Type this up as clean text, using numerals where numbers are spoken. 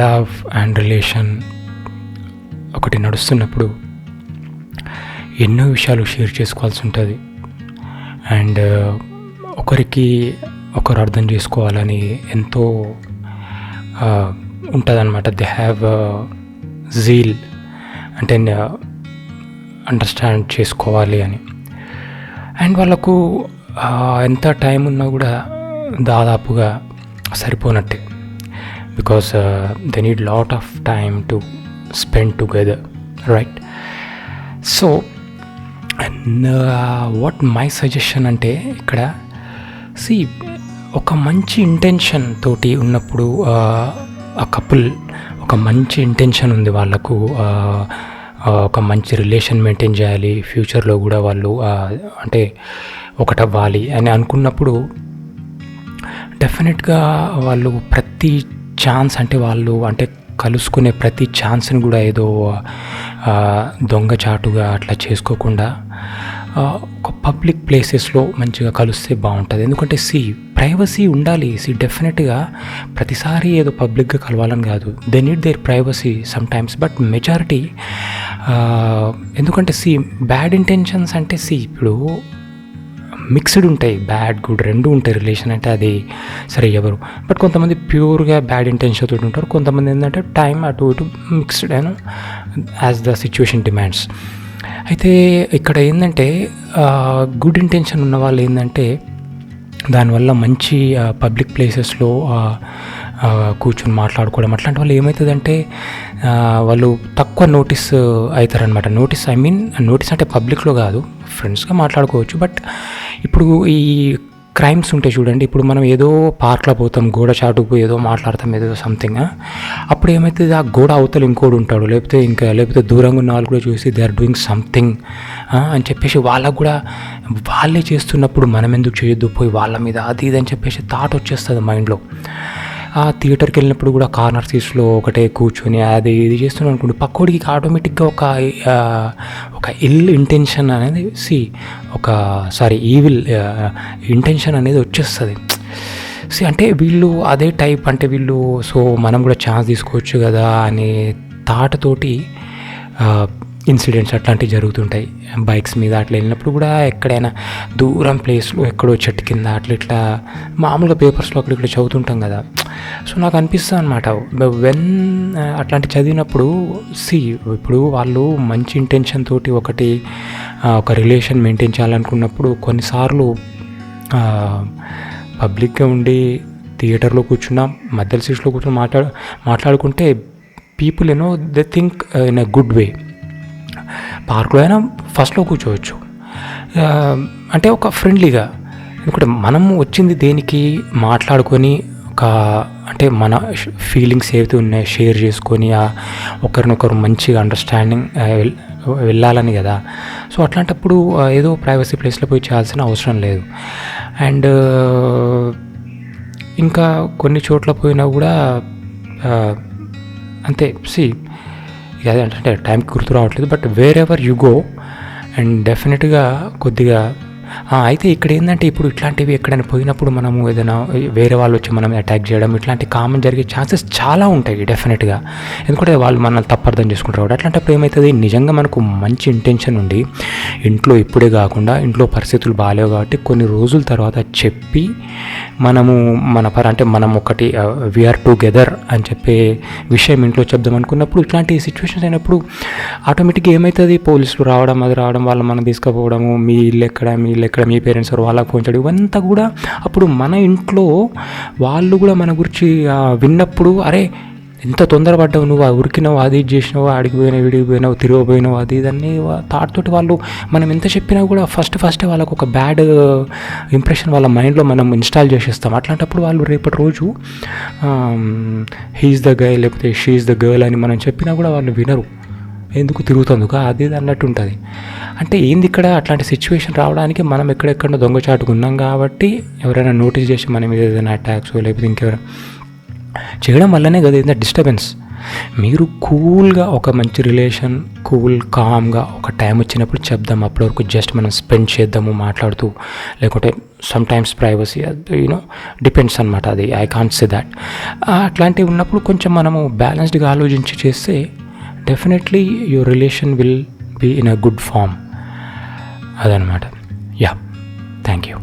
Love and relation ఒకటి నడుస్తున్నప్పుడు ఎన్నో విషయాలు షేర్ చేసుకోవాల్సి ఉంటుంది. అండ్ ఒకరికి ఒకరు అర్థం చేసుకోవాలని ఎంతో ఉంటుందన్నమాట. దే హ్యావ్ జీల్ అంటే అండర్స్టాండ్ చేసుకోవాలి అని. అండ్ వాళ్ళకు ఎంత టైం ఉన్నా కూడా దాదాపుగా సరిపోనట్టే, because they need lot of time to spend together, right? So what my suggestion అంటే ఇక్కడ ఒక మంచి ఇంటెన్షన్ తోటి ఉన్నప్పుడు ఆ కపుల్ ఒక మంచి ఇంటెన్షన్ ఉంది వాళ్ళకు, ఒక మంచి రిలేషన్ మెయింటైన్ చేయాలి, ఫ్యూచర్లో కూడా వాళ్ళు అంటే ఒకటవ్వాలి అని అనుకున్నప్పుడు డెఫినెట్గా వాళ్ళు ప్రతి ఛాన్స్ అంటే కలుసుకునే ప్రతి ఛాన్స్ని కూడా ఏదో దొంగచాటుగా అట్లా చేసుకోకుండా ఒక పబ్లిక్ ప్లేసెస్లో మంచిగా కలిస్తే బాగుంటుంది. ఎందుకంటే ప్రైవసీ ఉండాలి. డెఫినెట్గా ప్రతిసారి ఏదో పబ్లిక్గా కలవాలని కాదు, they need their privacy sometimes. But majority ఎందుకంటే బ్యాడ్ ఇంటెన్షన్స్ అంటే ఇప్పుడు మిక్స్డ్ ఉంటాయి, బ్యాడ్ గుడ్ రెండు ఉంటాయి. రిలేషన్ అంటే అది సరే ఎవరు, బట్ కొంతమంది ప్యూర్గా బ్యాడ్ ఇంటెన్షన్ తోటి ఉంటారు, కొంతమంది ఏంటంటే టైం అటు ఇటు mixed as the situation demands. అయితే ఇక్కడ ఏంటంటే గుడ్ ఇంటెన్షన్ ఉన్న వాళ్ళు ఏంటంటే దానివల్ల మంచి పబ్లిక్ ప్లేసెస్లో కూర్చొని మాట్లాడుకోవడం అట్లాంటి వాళ్ళు ఏమవుతుందంటే వాళ్ళు తక్కువ నోటీస్ అవుతారనమాట. నోటీస్ అంటే పబ్లిక్లో కాదు, ఫ్రెండ్స్గా మాట్లాడుకోవచ్చు. బట్ ఇప్పుడు ఈ క్రైమ్స్ ఉంటాయి చూడండి, ఇప్పుడు మనం ఏదో పార్క్లో పోతాం, గోడ చాటుకు ఏదో మాట్లాడతాం, ఏదో సంథింగ్, అప్పుడు ఏమవుతుంది ఆ గోడ అవతల ఇంకోడు ఉంటాడు, లేకపోతే దూరంగా ఉన్న వాళ్ళు కూడా చూసి దే ఆర్ డూయింగ్ సంథింగ్ అని చెప్పేసి వాళ్ళకు కూడా వాళ్ళే చేస్తున్నప్పుడు మనం ఎందుకు చేయొద్దు, పోయి వాళ్ళ మీద అది ఇది అని చెప్పేసి థాట్ వచ్చేస్తుంది మైండ్లో. ఆ థియేటర్కి వెళ్ళినప్పుడు కూడా కార్నర్ సీట్స్లో ఒకటే కూర్చొని అది ఇది చేస్తున్నాం అనుకోండి, పక్కోడికి ఆటోమేటిక్గా ఒక ఇల్ ఇంటెన్షన్ అనేది ఈవిల్ ఇంటెన్షన్ అనేది వచ్చేస్తుంది. అంటే వీళ్ళు అదే టైప్, అంటే వీళ్ళు మనం కూడా ఛాన్స్ తీసుకోవచ్చు కదా అనే థాట్ తోటి ఇన్సిడెంట్స్ అట్లాంటివి జరుగుతుంటాయి. బైక్స్ మీద అట్లా వెళ్ళినప్పుడు కూడా ఎక్కడైనా దూరం ప్లేస్లో ఎక్కడో చెట్టు కింద ఇట్లా మామూలుగా పేపర్స్లో అక్కడ చదువుతుంటాం కదా. నాకు అనిపిస్తుంది అనమాట, అట్లాంటి చదివినప్పుడు ఇప్పుడు వాళ్ళు మంచి ఇంటెన్షన్ తోటి ఒక రిలేషన్ మెయింటైన్ చేయాలనుకున్నప్పుడు కొన్నిసార్లు పబ్లిక్గా ఉండి థియేటర్లో కూర్చున్నా, మధ్యలో సీట్స్లో కూర్చొని మాట్లాడుకుంటే people they think in a good way. పార్క్లో అయినా ఫస్ట్లో కూర్చోవచ్చు, అంటే ఒక ఫ్రెండ్లీగా. ఎందుకంటే మనము వచ్చింది దేనికి, మాట్లాడుకొని అంటే మన ఫీలింగ్స్ ఏవైతే ఉన్నాయో షేర్ చేసుకొని ఒకరినొకరు మంచిగా అండర్స్టాండింగ్ వెళ్ళాలని కదా. అట్లాంటప్పుడు ఏదో ప్రైవసీ ప్లేస్లో పోయి చేయాల్సిన అవసరం లేదు. అండ్ ఇంకా కొన్ని చోట్ల పోయినా కూడా అంతే. అంటే టైంకి గుర్తు రావట్లేదు, but where ever you go and డెఫినెట్గా కొద్దిగా అయితే ఇక్కడ ఏంటంటే ఇప్పుడు ఇట్లాంటివి ఎక్కడైనా పోయినప్పుడు మనము ఏదైనా వేరే వాళ్ళు వచ్చి మనం అటాక్ చేయడం ఇట్లాంటి కామన్ జరిగే ఛాన్సెస్ చాలా ఉంటాయి డెఫినెట్గా. ఎందుకంటే వాళ్ళు మనల్ని తప్పు అర్థం చేసుకుంటారు కాబట్టి. అట్లాంటప్పుడు ఏమవుతుంది, నిజంగా మనకు మంచి ఇంటెన్షన్ ఉండి ఇంట్లో ఇప్పుడే కాకుండా ఇంట్లో పరిస్థితులు బాగాలేవు కాబట్టి కొన్ని రోజుల తర్వాత చెప్పి అంటే మనం ఒకటి వీఆర్ టుగెదర్ అని చెప్పే విషయం ఇంట్లో చెప్దాం అనుకున్నప్పుడు ఇట్లాంటి సిచ్యువేషన్స్ అయినప్పుడు ఆటోమేటిక్గా ఏమవుతుంది, పోలీసులు రావడం వాళ్ళు మనం తీసుకుపోవడము, మీ ఇల్లు ఎక్కడ మీ పేరెంట్స్ వాళ్ళకి ఫోన్ చేయడం, ఇవంతా కూడా అప్పుడు మన ఇంట్లో వాళ్ళు కూడా మన గురించి విన్నప్పుడు అరే ఎంత తొందరపడ్డావు, నువ్వు ఉరికినావు, అది ఇది చేసినావు, ఆడికి పోయినావు, వీడికి పోయినావు, తిరిగిపోయినావు, అది ఇదన్నీ థాట్ తోటి వాళ్ళు మనం ఎంత చెప్పినా కూడా ఫస్ట్ వాళ్ళకు ఒక బ్యాడ్ ఇంప్రెషన్ వాళ్ళ మైండ్లో మనం ఇన్స్టాల్ చేసేస్తాం. అట్లాంటప్పుడు వాళ్ళు రేపటి రోజు హీఈస్ ద గై లేకపోతే షీ ఈజ్ ద గర్ల్ అని మనం చెప్పినా కూడా వాళ్ళు వినరు, ఎందుకు తిరుగుతుందుకు అది అన్నట్టు ఉంటుంది. అంటే ఏంది ఇక్కడ అట్లాంటి సిచ్యువేషన్ రావడానికి మనం ఎక్కడెక్కడో దొంగచాటుకున్నాం కాబట్టి ఎవరైనా నోటీస్ చేసి మన మీద ఏదైనా అటాక్స్ లేకపోతే ఇంకెవరైనా చేయడం వల్లనే కదా ఏదైనా డిస్టర్బెన్స్. మీరు కూల్గా ఒక మంచి రిలేషన్ కామ్గా ఒక టైం వచ్చినప్పుడు చెప్దాం. అప్పటి వరకు జస్ట్ మనం స్పెండ్ చేద్దాము మాట్లాడుతూ, లేకుంటే సమ్ టైమ్స్ ప్రైవసీ డిపెండ్స్ అనమాట. అది ఐ కాంట్ సే దాట్. అట్లాంటివి ఉన్నప్పుడు కొంచెం మనము బ్యాలెన్స్డ్గా ఆలోచించి చేస్తే definitely your relation will be in a good form. అదనమాట. Yeah, thank you.